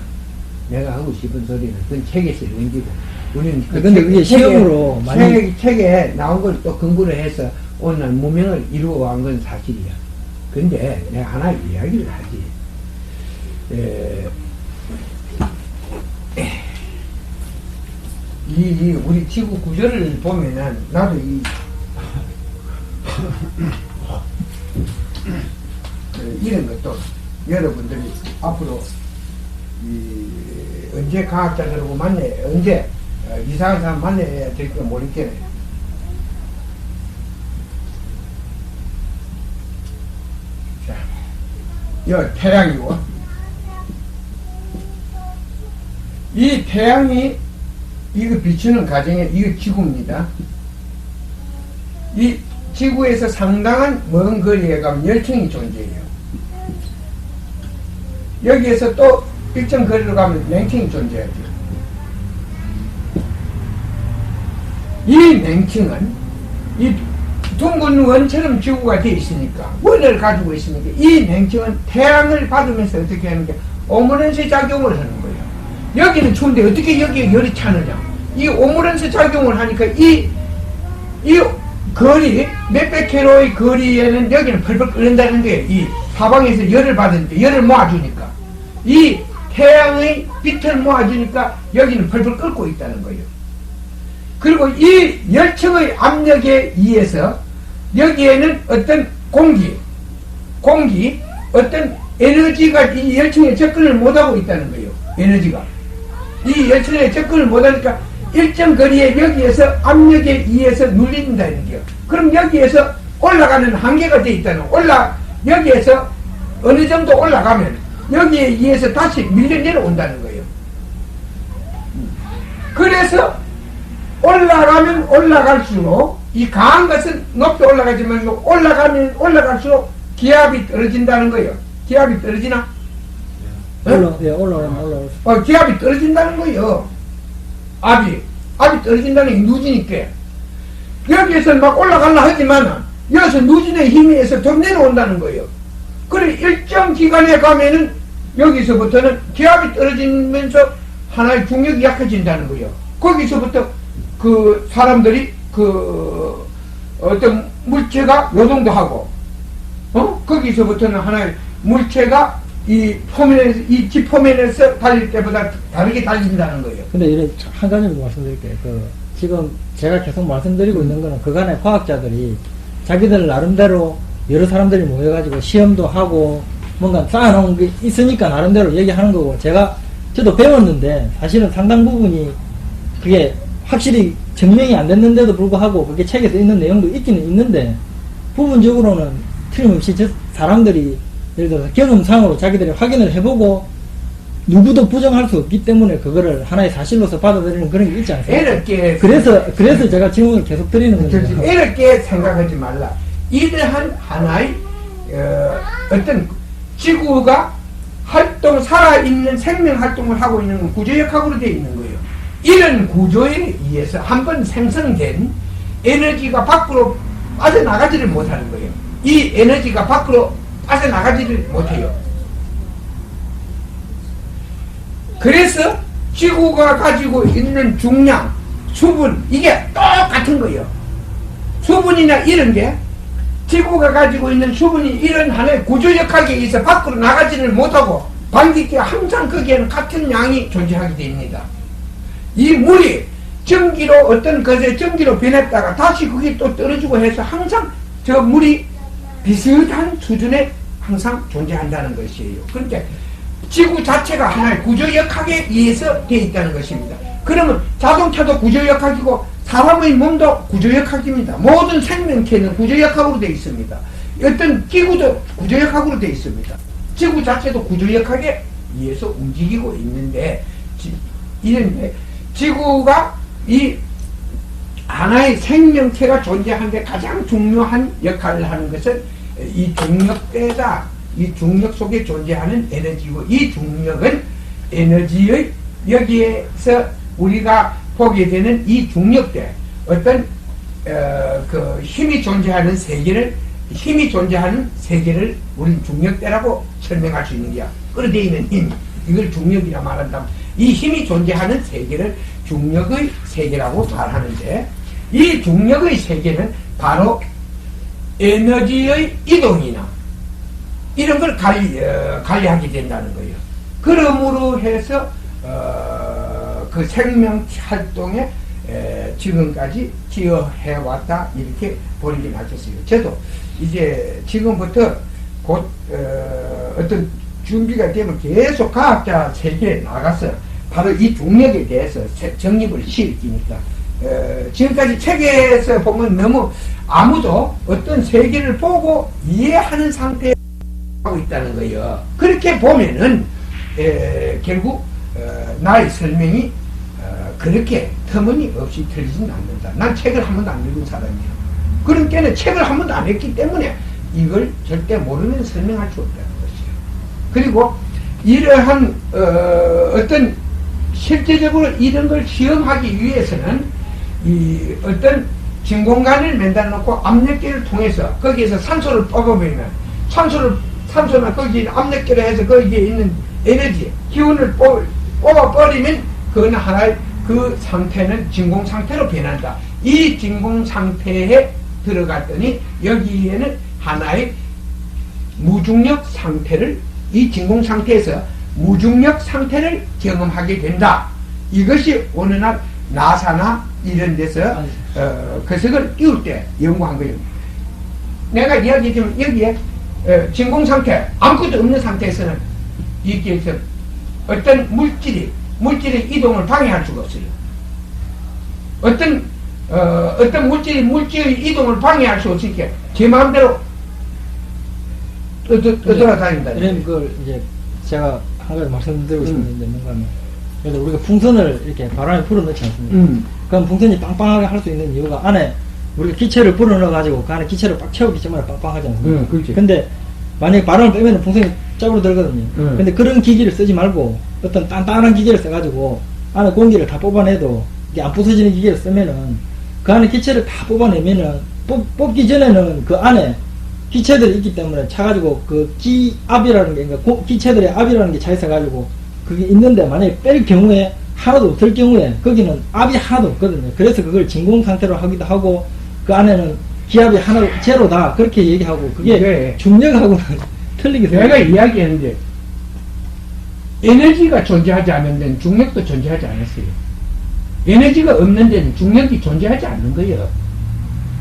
내가 하고 싶은 소리는 그건 책에서 넘기고 우리는 근데 그게 시험으로 책에 나온 걸 또 근거로 해서 오늘 무명을 이루어간 건 사실이야. 근데 내가 하나 이야기를 하지. 우리 지구 구조를 보면은 나도 이런 것도 여러분들이 앞으로 언제 과학자들하고 언제 이상한 사람 만나야 될까 모르겠네. 자, 여 태양이고 이 태양이 이거 비추는 가정에 이거 지구입니다. 이 지구에서 상당한 먼 거리에 가면 열층이 존재해요. 여기에서 또 일정 거리로 가면 냉층이 존재하죠. 이 냉층은 이 둥근 원처럼 지구가 되어 있으니까 원을 가지고 있으니까 이 냉층은 태양을 받으면서 어떻게 하는 게 오므런세 작용을 하는 거예요. 여기는 추운데 어떻게 여기에 열이 차느냐. 이 오므런세 작용을 하니까 이 거리 몇백 킬로의 거리에는 여기는 펄펄 끓는다는 게 이 사방에서 열을 받으니까 열을 모아주니까 이 태양의 빛을 모아주니까 여기는 펄펄 끓고 있다는 거예요. 그리고 이 열층의 압력에 의해서 여기에는 어떤 공기 어떤 에너지가 이 열층에 접근을 못하고 있다는 거예요. 에너지가 이 열층에 접근을 못하니까 일정 거리에 여기에서 압력에 의해서 눌린다는 거예요. 그럼 여기에서 올라가는 한계가 되어 있다는 여기에서 어느 정도 올라가면 여기에 의해서 다시 밀려 내려온다는 거예요. 그래서 올라가면 올라갈수록 이 강한 것은 높이 올라가지만 올라가면 올라갈수록 기압이 떨어진다는 거예요. 기압이 떨어지나? 올라가면 기압이 떨어진다는 거예요. 압이 떨어진다는 게 누지니까. 여기에서 막 올라가려 하지만 여기서 누진의 힘에 의해서 좀 내려온다는 거예요. 그래 일정 기간에 가면은 여기서부터는 기압이 떨어지면서 하나의 중력이 약해진다는 거예요. 거기서부터 그 사람들이 그 어떤 물체가 노동도 하고 거기서부터는 하나의 물체가 이 지표면에서 달릴 때보다 다르게 달린다는 거예요. 근데 이런 한 가지 말씀드릴게요. 지금 제가 계속 말씀드리고 있는 거는 그간의 과학자들이 자기들 나름대로 여러 사람들이 모여가지고 시험도 하고 뭔가 쌓아놓은 게 있으니까 나름대로 얘기하는 거고 저도 배웠는데 사실은 상당 부분이 그게 확실히 증명이 안 됐는데도 불구하고 그게 책에서 있는 내용도 있기는 있는데 부분적으로는 틀림없이 사람들이 예를 들어서 경험상으로 자기들이 확인을 해보고 누구도 부정할 수 없기 때문에 그거를 하나의 사실로서 받아들이는 그런 게 있지 않습니까? 애롭게 그래서 제가 질문을 계속 드리는 겁니다. 애롭게 생각하지 말라. 이러한 하나의 어떤 지구가 살아있는 생명 활동을 하고 있는 건 구조역학으로 되어 있는 거예요. 이런 구조에 의해서 한번 생성된 에너지가 밖으로 빠져나가지를 못하는 거예요. 이 에너지가 밖으로 빠져나가지를 못해요. 그래서 지구가 가지고 있는 중량, 수분, 이게 똑같은 거예요. 수분이나 이런 게 지구가 가지고 있는 수분이 이런 하나의 구조역학에 의해서 밖으로 나가지를 못하고 반기께 항상 거기에는 같은 양이 존재하게 됩니다. 이 물이 전기로 어떤 것에 전기로 변했다가 다시 그게 또 떨어지고 해서 항상 저 물이 비슷한 수준에 항상 존재한다는 것이에요. 그러니까 지구 자체가 하나의 구조역학에 의해서 되어 있다는 것입니다. 그러면 자동차도 구조역학이고 사람의 몸도 구조역학입니다. 모든 생명체는 구조역학으로 되어 있습니다. 어떤 기구도 구조역학으로 되어 있습니다. 지구 자체도 구조역학에 의해서 움직이고 있는데 이런데 지구가 이 하나의 생명체가 존재하는 데 가장 중요한 역할을 하는 것은 이 중력대다. 이 중력 속에 존재하는 에너지고 이 중력은 에너지의 여기에서 우리가 보게 되는 이 중력대 어떤 그 힘이 존재하는 세계를 우리는 중력대라고 설명할 수 있는 거야. 끌어들여 있는 힘, 이걸 중력이라 말한다면 이 힘이 존재하는 세계를 중력의 세계라고 말하는데 이 중력의 세계는 바로 에너지의 이동이나 이런 걸 관리하게 된다는 거예요. 그러므로 해서 그 생명 활동에 지금까지 기여해왔다 이렇게 보는 게 맞겠어요. 저도 이제 지금부터 곧 어떤 준비가 되면 계속 과학자 세계에 나가서 바로 이 중력에 대해서 정립을 시키니까 지금까지 책에서 보면 너무 아무도 어떤 세계를 보고 이해하는 상태에 하고 있다는 거예요. 그렇게 보면은 결국 나의 설명이 그렇게 터무니없이 틀리진 않는다. 난 책을 한 번도 안 읽은 사람이에요. 그러니까 책을 한 번도 안 했기 때문에 이걸 절대 모르면 설명할 수 없다는 것이에요. 그리고 이러한 어떤 실제적으로 이런 걸 시험하기 위해서는 이 어떤 진공관을 맨다 놓고 압력계를 통해서 거기에서 산소를 뽑아버리면 산소나 거기 압력계를 해서 거기에 있는 에너지, 기운을 뽑아버리면 그건 하나의 그 상태는 진공 상태로 변한다. 이 진공 상태에 들어갔더니 여기에는 하나의 무중력 상태를 이 진공 상태에서 무중력 상태를 경험하게 된다. 이것이 어느 날 나사나 이런 데서 거석을 띄울 때 연구한 거예요. 내가 이야기했지만 여기에 진공 상태, 아무것도 없는 상태에서는 이게서 어떤 물질의 이동을 방해할 수가 없어요. 어떤 물질의 이동을 방해할 수 없으니까 제 마음대로 떠돌아다닌다. 그럼 그걸 이제 제가 한 가지 말씀드리고 싶은 게 뭔가 하면 그래서 우리가 풍선을 이렇게 바람에 불어넣지 않습니까? 그럼 풍선이 빵빵하게 할 수 있는 이유가 안에 우리가 기체를 불어넣어가지고 그 안에 기체를 빡 채우기 때문에 빵빵하지 않습니까? 그렇지. 근데 만약에 바람을 빼면 풍선이 짝으로 들거든요. 근데 그런 기기를 쓰지 말고 어떤 단단한 기계를 써가지고 안에 공기를 다 뽑아내도 이게 안 부서지는 기계를 쓰면은 그 안에 기체를 다 뽑아내면은 뽑기 전에는 그 안에 기체들이 있기 때문에 차가지고 그 기압이라는 게 그러니까 기체들의 압이라는 게 차 있어가지고 그게 있는데 만약에 뺄 경우에 하나도 없을 경우에 거기는 압이 하나도 없거든요. 그래서 그걸 진공 상태로 하기도 하고 그 안에는 기압이 하나 제로다 그렇게 얘기하고 그게 중력하고는 틀리게 내가 이야기했는데 에너지가 존재하지 않는 데는 중력도 존재하지 않았어요. 에너지가 없는 데는 중력이 존재하지 않는 거예요.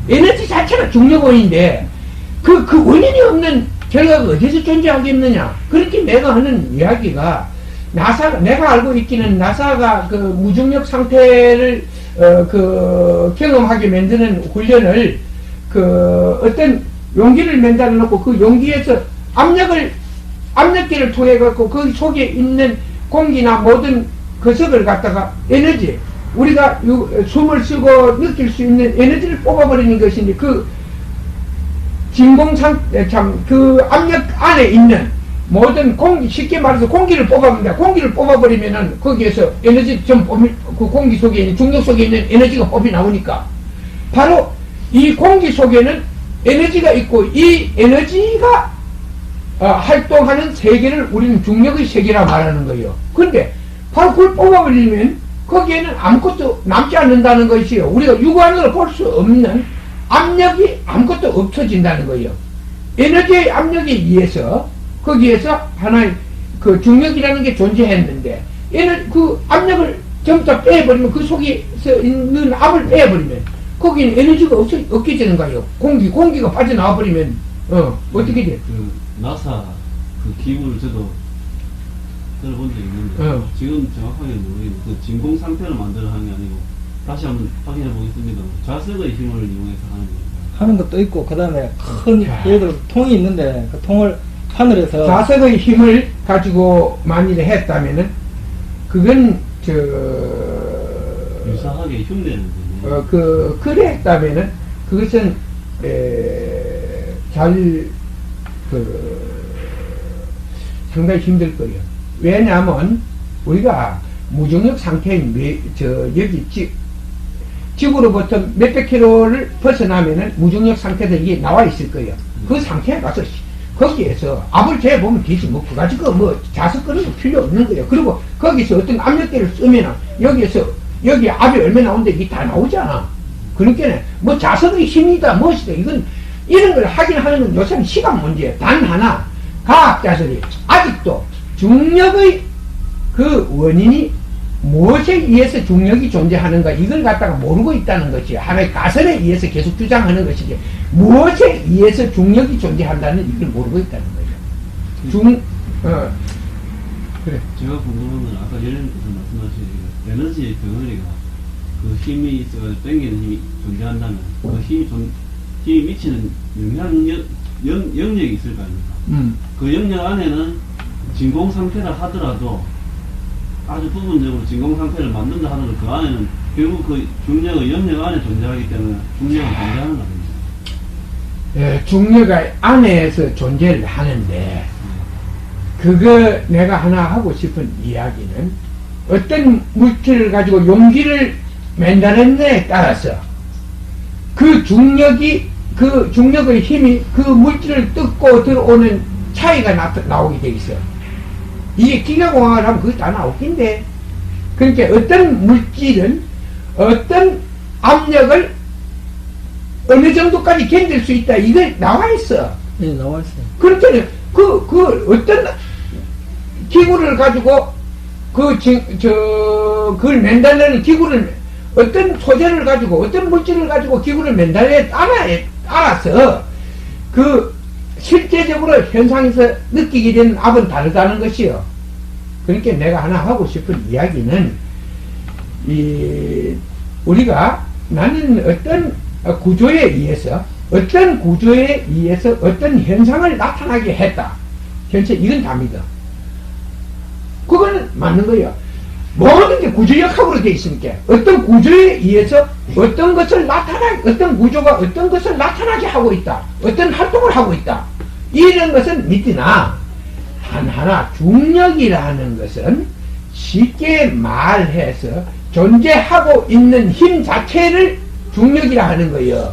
에너지 자체가 중력 원인인데 그 원인이 없는 결과가 어디서 존재하겠느냐. 그렇게 내가 하는 이야기가 내가 알고 있기는 나사가 그 무중력 상태를 경험하게 만드는 훈련을 어떤 용기를 만들어 놓고 그 용기에서 압력계를 통해 갖고 그 속에 있는 공기나 모든 거석을 갖다가 에너지, 우리가 숨을 쉬고 느낄 수 있는 에너지를 뽑아버리는 것인데, 그 진공상, 그 압력 안에 있는 모든 공기, 쉽게 말해서 공기를 뽑아버린다. 공기를 뽑아버리면은 거기에서 에너지 그 공기 속에 있는, 중력 속에 있는 에너지가 뽑이 나오니까, 바로 이 공기 속에는 에너지가 있고, 이 에너지가 활동하는 세계를 우리는 중력의 세계라 말하는 거예요. 근데 바로 그걸 뽑아버리면 거기에는 아무것도 남지 않는다는 것이요. 우리가 육안으로 볼 수 없는 압력이 아무것도 없어진다는 거예요. 에너지의 압력에 의해서 거기에서 하나의 그 중력이라는 게 존재했는데, 그 압력을 전부 다 빼버리면, 그 속에서 있는 압을 빼버리면 거기는 에너지가 없게 되는 거예요. 공기가 빠져나와 버리면 어떻게 돼? 그 나사 그 기구를 저도 들어본 적이 있는데 지금 정확하게 모르겠는데, 그 진공 상태를 만들어 하는 게 아니고, 다시 한번 확인해 보겠습니다. 좌석의 힘을 이용해서 하는 거니까. 하는 것도 있고, 그 다음에 큰, 예를 들어 통이 있는데, 그 통을 하늘에서. 좌석의 힘을 가지고 만일에 했다면은, 그건, 유사하게 흉내는 거네. 그래 했다면은, 그것은, 상당히 힘들 거예요. 왜냐하면, 우리가 무중력 상태인, 여기 지구로부터 몇백 킬로를 벗어나면은 무중력 상태도 이게 나와 있을 거예요. 그 상태에 가서, 거기에서 압을 재보면 되지, 뭐, 그 가지고 자석 끄는 거 필요 없는 거예요. 그리고 거기서 어떤 압력계를 쓰면은, 여기 압이 얼마 나오는데 이게 다 나오잖아. 그러니까, 뭐, 자석의 힘이다, 무엇이다, 이런 걸 하긴 하는 건 요새는 시간 문제예요. 단 하나, 과학자들이 아직도 중력의 그 원인이 무엇에 의해서 중력이 존재하는가, 이걸 갖다가 모르고 있다는 것이 하나의 가설에 의해서 계속 주장하는 것이지, 무엇에 의해서 중력이 존재한다는 이걸 모르고 있다는 거죠. 그래. 제가 궁금한 건 아까 예련님께서 말씀하신 에너지의 덩어리가 그 힘이 있어서 당기는 힘이 존재한다면 그 힘이 미치는 영역이 있을 거 아닙니까? 그 영역 안에는 진공 상태라 하더라도 아주 부분적으로 진공 상태를 만든다 하더라도 그 안에는 결국 그 중력의 영역 안에 존재하기 때문에 중력은 존재하는 거 아닙니까? 예, 중력 안에서 존재를 하는데, 그거 내가 하나 하고 싶은 이야기는, 어떤 물질을 가지고 용기를 맨다는데에 따라서 그 중력의 힘이 그 물질을 뜯고 들어오는 차이가 나오게 돼 있어. 이게 기계공학을 하면 그게 다 나오긴데. 그러니까 어떤 물질은 어떤 압력을 어느 정도까지 견딜 수 있다, 이게 나와 있어. 네, 나와 있어요. 그렇잖아요. 그 어떤 기구를 가지고 그걸 맨달라는 기구를, 어떤 소재를 가지고, 어떤 물질을 가지고 기구를 맨달에 알아서 그 실제적으로 현상에서 느끼게 되는 압은 다르다는 것이요. 그러니까 내가 하나 하고 싶은 이야기는, 우리가 나는 어떤 구조에 의해서 어떤 현상을 나타나게 했다. 전체 이건 답니다. 그거는 맞는 거예요. 모든 게 구조역학으로 되어 있으니까 어떤 구조에 의해서 어떤 구조가 어떤 것을 나타나게 하고 있다, 어떤 활동을 하고 있다, 이런 것은 믿으나 하나 중력이라는 것은 쉽게 말해서 존재하고 있는 힘 자체를 중력이라 하는 거예요.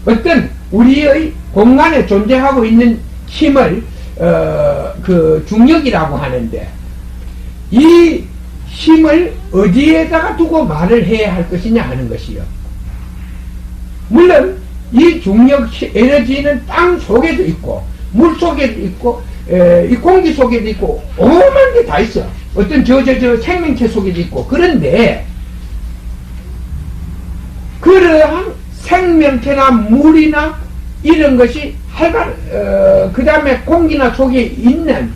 어떤 우리의 공간에 존재하고 있는 힘을 그 중력이라고 하는데, 이 힘을 어디에다가 두고 말을 해야 할 것이냐 하는 것이요. 물론 이 중력 에너지는 땅 속에도 있고 물 속에도 있고 이 공기 속에도 있고 오만 게 다 있어. 어떤 저 생명체 속에도 있고. 그런데 그러한 생명체나 물이나 이런 것이 그 다음에 공기나 속에 있는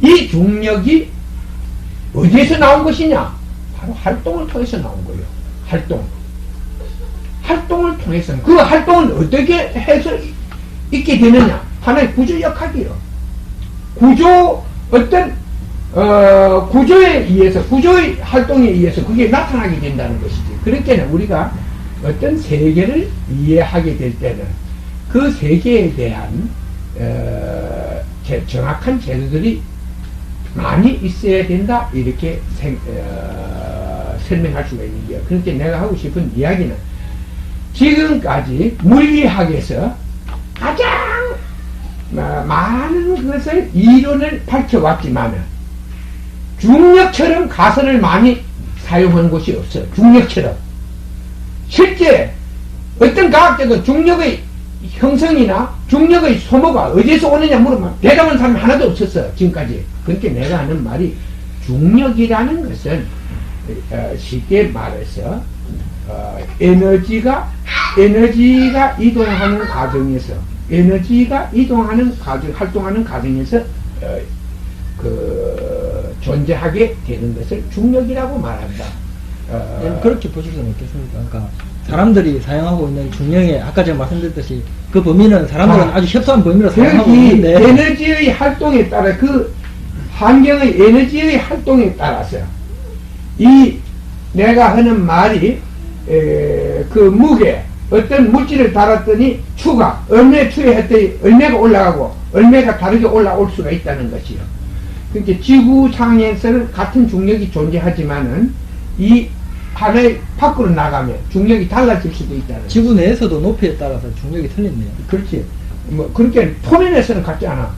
이 중력이 어디에서 나온 것이냐? 바로 활동을 통해서 나온 거예요. 활동을 통해서. 그 활동은 어떻게 해서 있게 되느냐? 하나의 구조역학이에요. 어떤 구조에 의해서, 구조의 활동에 의해서 그게 나타나게 된다는 것이지. 그렇게는 우리가 어떤 세계를 이해하게 될 때는 그 세계에 대한 정확한 제도들이 많이 있어야 된다, 이렇게 설명할 수가 있는 거야. 그렇게 내가 하고 싶은 이야기는 지금까지 물리학에서 가장 많은 것을 이론을 밝혀왔지만은 중력처럼 가설을 많이 사용한 곳이 없어. 중력처럼. 실제 어떤 과학자도 중력의 형성이나 중력의 소모가 어디서 오느냐 물으면 대답하는 사람이 하나도 없었어, 지금까지. 그러니까 내가 하는 말이, 중력이라는 것은 쉽게 말해서 에너지가 이동하는 과정에서, 에너지가 이동하는 과정, 활동하는 과정에서 존재하게 되는 것을 중력이라고 말한다. 그렇게 보실 수는 있겠습니까? 그러니까 사람들이 사용하고 있는 중력의, 아까 제가 말씀드렸듯이 그 범위는 사람들은 아주 협소한 범위로 사용하고 여기 있는데, 에너지의 활동에 따라, 그 환경의 에너지의 활동에 따라서 이 내가 하는 말이 그 무게, 어떤 물질을 달았더니 추가, 얼마에 추해했더니 얼마가 올라가고 얼마가 다르게 올라올 수가 있다는 것이요. 그러니까 지구상에서는 같은 중력이 존재하지만은 이 하나의 밖으로 나가면 중력이 달라질 수도 있다는. 지구 내에서도 높이에 따라서 중력이 틀린대요. 그렇지. 뭐 그렇게 표면에서는 같지 않아.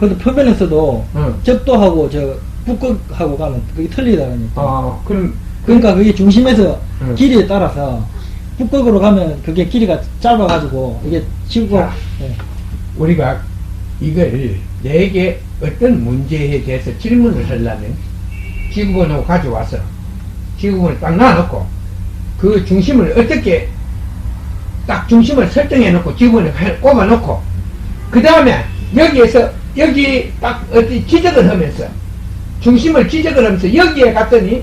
근데 표면에서도 응. 적도하고 저 북극하고 가면 그게 틀리다 그러니까. 그럼 그게 중심에서 응. 길이에 따라서 북극으로 가면 그게 길이가 짧아가지고 이게 지구가 예. 우리가 이걸 내게 어떤 문제에 대해서 질문을 하려면 지구본을 가져와서 지구본을 딱 놔놓고 그 중심을 어떻게 딱 중심을 설정해 놓고 지구본을 꼽아 놓고 그 다음에 여기에서 여기 딱 어디 지적을 하면서 중심을 지적을 하면서 여기에 갔더니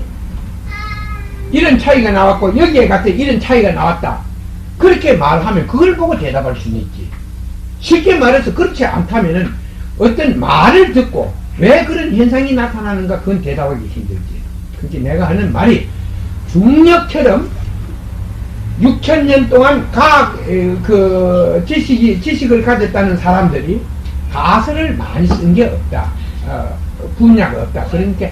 이런 차이가 나왔고 여기에 갔더니 이런 차이가 나왔다, 그렇게 말하면 그걸 보고 대답할 수는 있지. 쉽게 말해서 그렇지 않다면은 어떤 말을 듣고 왜 그런 현상이 나타나는가, 그건 대답하기 힘들지. 그러니까 내가 하는 말이, 중력처럼 6,000년 동안 과학 지식을 가졌다는 사람들이 가설을 많이 쓴 게 없다, 분야가 없다. 그러니까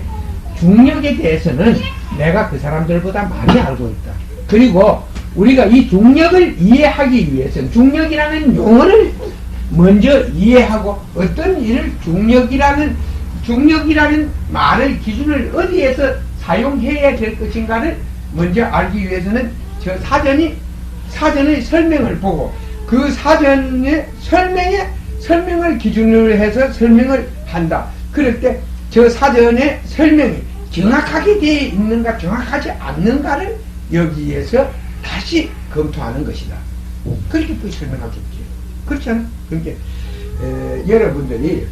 중력에 대해서는 내가 그 사람들보다 많이 알고 있다. 그리고 우리가 이 중력을 이해하기 위해서는 중력이라는 용어를 먼저 이해하고 어떤 일을 중력이라는 말을 기준을 어디에서 사용해야 될 것인가를 먼저 알기 위해서는 저 사전의 설명을 보고 그 사전의 설명을 기준으로 해서 설명을 한다. 그럴 때 저 사전의 설명이 정확하게 되어 있는가 정확하지 않는가를 여기에서 다시 검토하는 것이다. 그렇게 또 설명할 수 있지. 그렇지 않아? 그러니까 여러분들이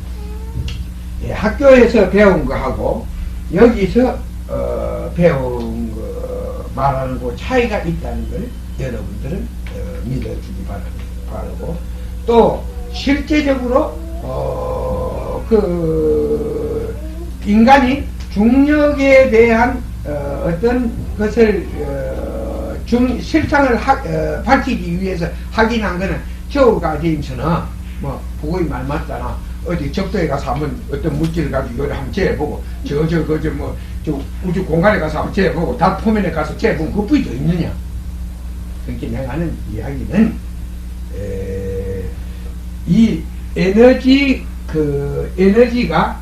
학교에서 배운 거하고 여기서 배운 거 말하는 거 차이가 있다는 걸 여러분들은 믿어주기 바라고, 또 실제적으로 인간이 중력에 대한 어떤 것을 실상을 밝히기 위해서 확인한 거는, 저가 제임스는 뭐 보고이 말 맞잖아. 어디 적도에 가서 한번 어떤 물질을 가지고 요리 한번 재보고 저 우주 공간에 가서 한번 재보고 달 표면에 가서 재보면 그뿐이 더 있느냐. 그러니까 내가 하는 이야기는 이 에너지가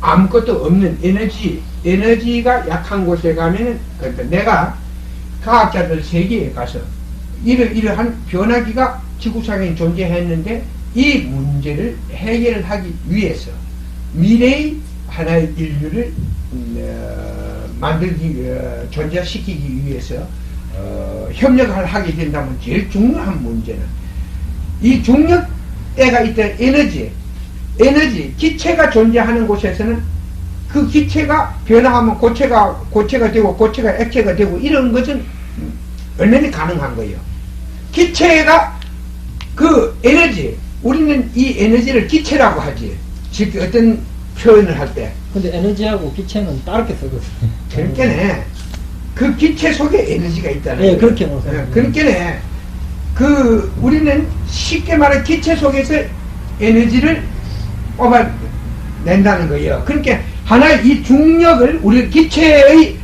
아무것도 없는 에너지가 약한 곳에 가면은, 그러니까 내가 과학자들 세계에 가서 이러한 변화기가 지구상에 존재했는데 이 문제를 해결하기 위해서 미래의 하나의 인류를 존재시키기 위해서 협력을 하게 된다면 제일 중요한 문제는 이 중력대가 있던 에너지, 기체가 존재하는 곳에서는 그 기체가 변화하면 고체가 되고 고체가 액체가 되고 이런 것은 얼마나 가능한 거예요. 기체가 그 에너지, 우리는 이 에너지를 기체라고 하지. 즉 어떤 표현을 할 때. 근데 에너지하고 기체는 다르게 쓰거든요. 그러니까네 그 기체 속에 에너지가 있다는 예, 거예요. 그렇게 놓으세요. 그러니까네 우리는 쉽게 말해 기체 속에서 에너지를 뽑아낸다는 거예요. 그러니까 하나의 이 중력을 우리 기체의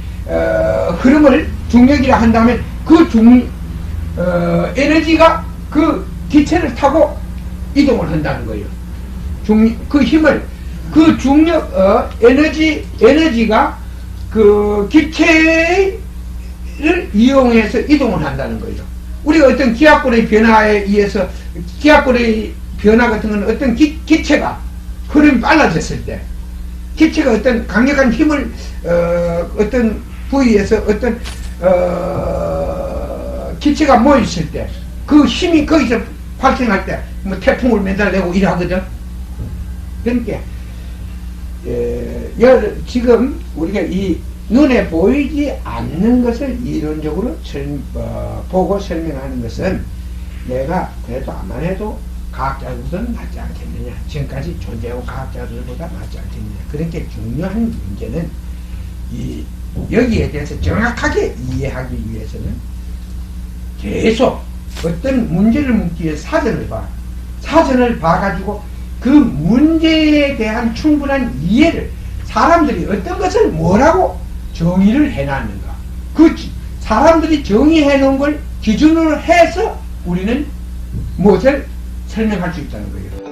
흐름을 중력이라 한다면 그 에너지가 그 기체를 타고 이동을 한다는 거예요. 그 힘을 그 중력 에너지가 그 기체를 이용해서 이동을 한다는 거예요. 우리가 어떤 기압골의 변화에 의해서 기압골의 변화 같은 건 어떤 기체가 흐름이 빨라졌을 때 기체가 어떤 강력한 힘을 어떤 부위에서 어떤 기체가 모였을 때 그 힘이 거기서 발생할 때 뭐 태풍을 매달내고 이러거든. 그러니까 지금 우리가 이 눈에 보이지 않는 것을 이론적으로 보고 설명하는 것은 내가 그래도 아만 해도 과학자들보다는 낫지 않겠느냐, 지금까지 존재하고 과학자들보다 낫지 않겠느냐. 그렇게 중요한 문제는 여기에 대해서 정확하게 이해하기 위해서는 계속 어떤 문제를 묻기 위해 사전을 봐가지고 그 문제에 대한 충분한 이해를, 사람들이 어떤 것을 뭐라고 정의를 해놨는가, 그 사람들이 정의해 놓은 걸 기준으로 해서 우리는 무엇을 설명할 수 있다는 거예요.